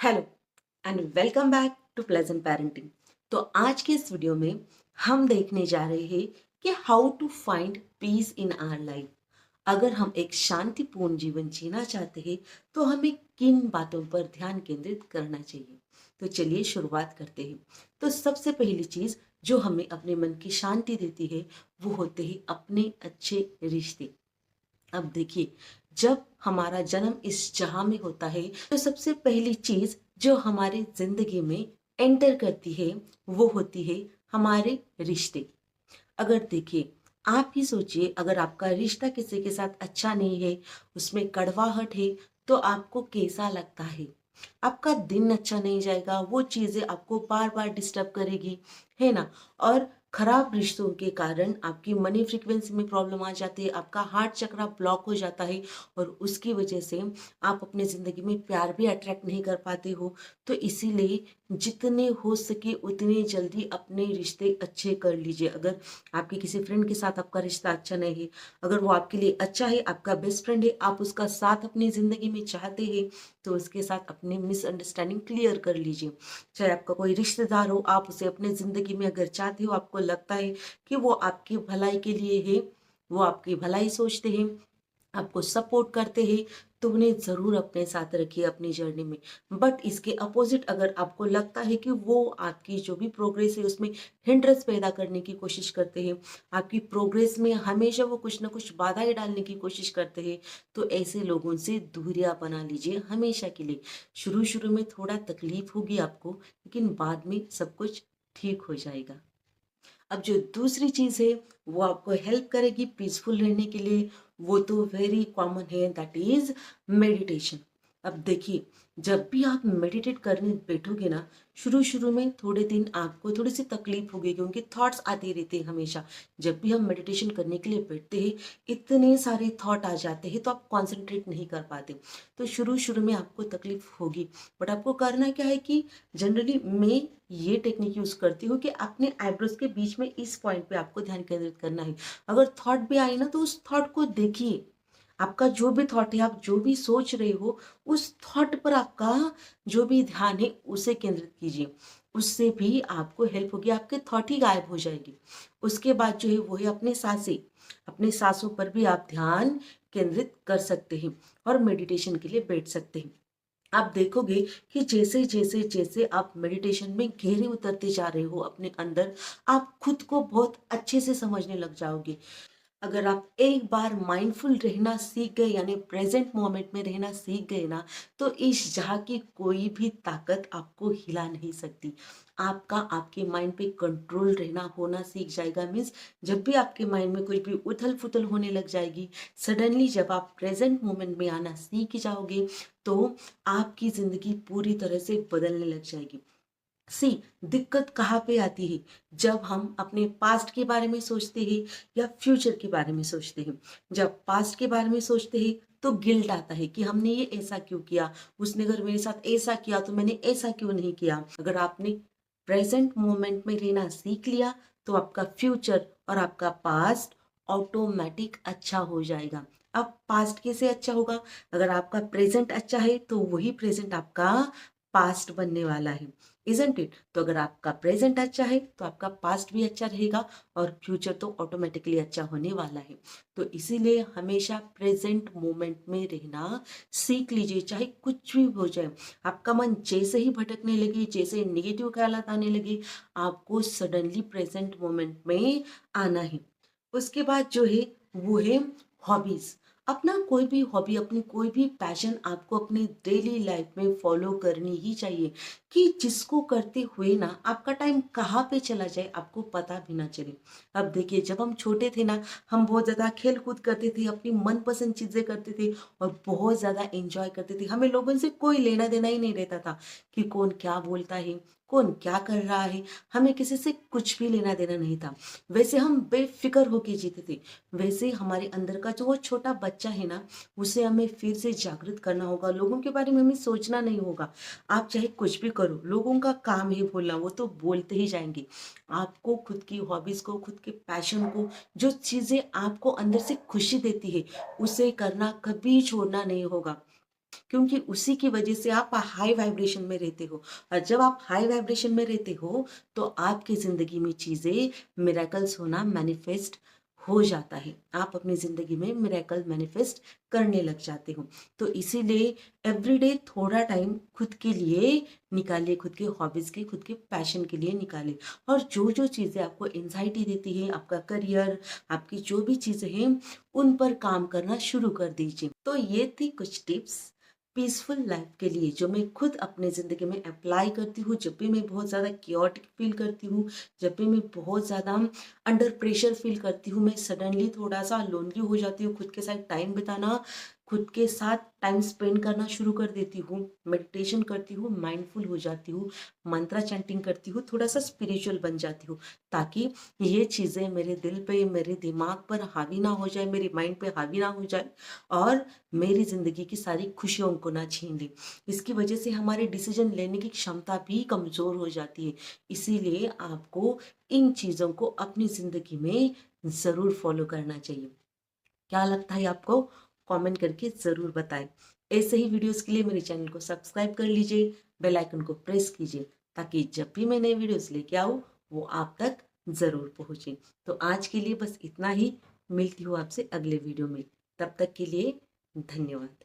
Hello and welcome back to pleasant parenting. तो आज के इस वीडियो में हम देखने जा रहे हैं कि how to find peace in our life. अगर हम एक शांतिपूर्ण जीवन जीना चाहते हैं तो हमें किन बातों पर ध्यान केंद्रित करना चाहिए। तो चलिए शुरुआत करते हैं। तो सबसे पहली चीज जो हमें अपने मन की शांति देती है वो होते हैं अपने अच्छे रिश्ते। अब देखिए, जब हमारा जन्म इस जहां में होता है तो सबसे पहली चीज जो हमारी जिंदगी में एंटर करती है वो होती है हमारे रिश्ते। अगर देखिए, आप ही सोचिए, अगर आपका रिश्ता किसी के साथ अच्छा नहीं है, उसमें कड़वाहट है, तो आपको कैसा लगता है। आपका दिन अच्छा नहीं जाएगा, वो चीजें आपको बार बार डिस्टर्ब करेगी, है ना। और खराब रिश्तों के कारण आपकी मनी फ्रीक्वेंसी में प्रॉब्लम आ जाती है, आपका हार्ट चक्रा ब्लॉक हो जाता है और उसकी वजह से आप अपने जिंदगी में प्यार भी अट्रैक्ट नहीं कर पाते हो। तो इसीलिए जितने हो सके उतने जल्दी अपने रिश्ते अच्छे कर लीजिए। अगर आपके किसी फ्रेंड के साथ आपका रिश्ता अच्छा नहीं है, अगर वो आपके लिए अच्छा है, आपका बेस्ट फ्रेंड है, आप उसका साथ अपनी जिंदगी में चाहते हैं, तो उसके साथ अपने मिसअंडरस्टैंडिंग क्लियर कर लीजिए। चाहे आपका कोई रिश्तेदार हो, आप उसे अपने जिंदगी में अगर चाहते हो, आपको लगता है कि वो आपकी भलाई के लिए है, वो आपकी भलाई सोचते हैं, आपको सपोर्ट करते हैं, तो उन्हें जरूर अपने साथ रखिए अपनी जर्नी में। बट इसके अपोजिट अगर आपको लगता है कि वो आपकी जो भी प्रोग्रेस है उसमें हिंड्रेंस पैदा करने की कोशिश करते हैं, आपकी प्रोग्रेस में हमेशा वो कुछ ना कुछ बाधाएं डालने की कोशिश करते हैं, तो ऐसे लोगों से दूरियां बना लीजिए हमेशा के लिए। शुरू शुरू में थोड़ा तकलीफ होगी आपको, लेकिन बाद में सब कुछ ठीक हो जाएगा। अब जो दूसरी चीज है वो आपको हेल्प करेगी पीसफुल रहने के लिए, वो तो वेरी कॉमन है, दैट इज मेडिटेशन। अब देखिए, जब भी आप मेडिटेट करने बैठोगे ना, शुरू शुरू में थोड़े दिन आपको थोड़ी सी तकलीफ होगी, क्योंकि थॉट्स आते रहते हैं हमेशा। जब भी हम मेडिटेशन करने के लिए बैठते हैं, इतने सारे थॉट आ जाते हैं तो आप कॉन्सेंट्रेट नहीं कर पाते। तो शुरू शुरू में आपको तकलीफ होगी, बट आपको करना क्या है कि जनरली मैं ये टेक्निक यूज करती हूँ कि अपने आईब्रोज के बीच में इस पॉइंट पे आपको ध्यान केंद्रित करना है। अगर थॉट भी आई ना, तो उस थॉट को देखिए। आपका जो भी थॉट है, आप जो भी सोच रहे हो, उस थॉट पर आपका जो भी ध्यान है उसे केंद्रित कीजिए। उससे भी आपको हेल्प होगी, आपके थॉट ही गायब हो जाएगी। उसके बाद जो है वो है अपने सांसें। अपने सांसों पर भी आप ध्यान केंद्रित कर सकते हैं और मेडिटेशन के लिए बैठ सकते हैं। आप देखोगे कि जैसे जैसे जैसे आप मेडिटेशन में गहरे उतरते जा रहे हो अपने अंदर, आप खुद को बहुत अच्छे से समझने लग जाओगे। अगर आप एक बार माइंडफुल रहना सीख गए, यानी प्रेजेंट मोमेंट में रहना सीख गए ना, तो इस जहाँ की कोई भी ताकत आपको हिला नहीं सकती। आपका आपके माइंड पे कंट्रोल रहना होना सीख जाएगा। मीन्स जब भी आपके माइंड में कोई भी उथल पुथल होने लग जाएगी, सडनली जब आप प्रेजेंट मोमेंट में आना सीख जाओगे, तो आपकी जिंदगी पूरी तरह से बदलने लग जाएगी। सी, दिक्कत कहाँ पे आती है, जब हम अपने पास्ट के बारे में सोचते हैं या फ्यूचर के बारे में सोचते हैं। जब पास्ट के बारे में सोचते हैं तो गिल्ट आता है कि हमने ये ऐसा क्यों किया, उसने अगर मेरे साथ ऐसा किया तो मैंने ऐसा क्यों नहीं किया। अगर आपने प्रेजेंट मोमेंट में रहना सीख लिया, तो आपका फ्यूचर और आपका पास्ट ऑटोमेटिक अच्छा हो जाएगा। अब पास्ट कैसे अच्छा होगा? अगर आपका प्रेजेंट अच्छा है तो वही प्रेजेंट आपका पास्ट बनने वाला है, इजंट इट। तो अगर आपका प्रेजेंट अच्छा है तो आपका पास्ट भी अच्छा रहेगा और फ्यूचर तो ऑटोमेटिकली अच्छा होने वाला है। तो इसीलिए हमेशा प्रेजेंट मोमेंट में रहना सीख लीजिए, चाहे कुछ भी हो जाए। आपका मन जैसे ही भटकने लगे, जैसे नेगेटिव ख्यालात आने लगे, आपको सडनली प्रेजेंट मोमेंट में आना है। उसके बाद जो है वो है हॉबीज। अपना कोई भी हॉबी, अपनी कोई भी पैशन आपको अपनी डेली लाइफ में फॉलो करनी ही चाहिए, कि जिसको करते हुए ना आपका टाइम कहाँ पे चला जाए आपको पता भी ना चले। अब देखिए, जब हम छोटे थे ना, हम बहुत ज़्यादा खेल कूद करते थे, अपनी मनपसंद चीज़ें करते थे और बहुत ज़्यादा एंजॉय करते थे। हमें लोगों से कोई लेना देना ही नहीं रहता था कि कौन क्या बोलता है, कौन क्या कर रहा है। हमें किसी से कुछ भी लेना देना नहीं था। वैसे हम बेफिक्र होके जीते थे। वैसे हमारे अंदर का जो वो छोटा बच्चा है ना, उसे हमें फिर से जागृत करना होगा। लोगों के बारे में हमें सोचना नहीं होगा। आप चाहे कुछ भी करो, लोगों का काम है बोलना, वो तो बोलते ही जाएंगे। आपको खुद की हॉबीज को, खुद के पैशन को, जो चीजें आपको अंदर से खुशी देती है, उसे करना कभी छोड़ना नहीं होगा। क्योंकि उसी की वजह से आप हाई वाइब्रेशन में रहते हो। और जब आप हाई वाइब्रेशन में रहते हो तो आपकी ज़िंदगी में चीज़ें मिरेकल्स होना मैनिफेस्ट हो जाता है। आप अपनी ज़िंदगी में मिरेकल मैनिफेस्ट करने लग जाते हो। तो इसीलिए एवरीडे थोड़ा टाइम खुद के लिए निकालिए, खुद के हॉबीज़ के, खुद के पैशन के लिए निकालिए। और जो जो चीज़ें आपको एंजाइटी देती है, आपका करियर, आपकी जो भी चीज़ें हैं, उन पर काम करना शुरू कर दीजिए। तो ये थी कुछ टिप्स पीसफुल लाइफ के लिए जो मैं खुद अपने ज़िंदगी में अप्लाई करती हूँ। जब भी मैं बहुत ज़्यादा क्योटिक फील करती हूँ, जब भी मैं बहुत ज़्यादा अंडर प्रेशर फील करती हूँ, मैं सडनली थोड़ा सा लोनली हो जाती हूँ, खुद के साथ टाइम बिताना, खुद के साथ टाइम स्पेंड करना शुरू कर देती हूँ, मेडिटेशन करती हूँ, माइंडफुल हो जाती हूँ, मंत्रा चैंटिंग करती हूँ, थोड़ा सा स्पिरिचुअल बन जाती हूँ, ताकि ये चीज़ें मेरे दिल पे, मेरे दिमाग पर हावी ना हो जाए, मेरे माइंड पे हावी ना हो जाए और मेरी ज़िंदगी की सारी खुशियों को ना छीन ले। इसकी वजह से हमारे डिसीजन लेने की क्षमता भी कमज़ोर हो जाती है। इसीलिए आपको इन चीज़ों को अपनी ज़िंदगी में ज़रूर फॉलो करना चाहिए। क्या लगता है आपको? कमेंट करके ज़रूर बताएं। ऐसे ही वीडियोस के लिए मेरे चैनल को सब्सक्राइब कर लीजिए, बेल आइकन को प्रेस कीजिए, ताकि जब भी मैं नए वीडियोस लेके आऊँ वो आप तक ज़रूर पहुँचे। तो आज के लिए बस इतना ही। मिलती हूँ आपसे अगले वीडियो में। तब तक के लिए धन्यवाद।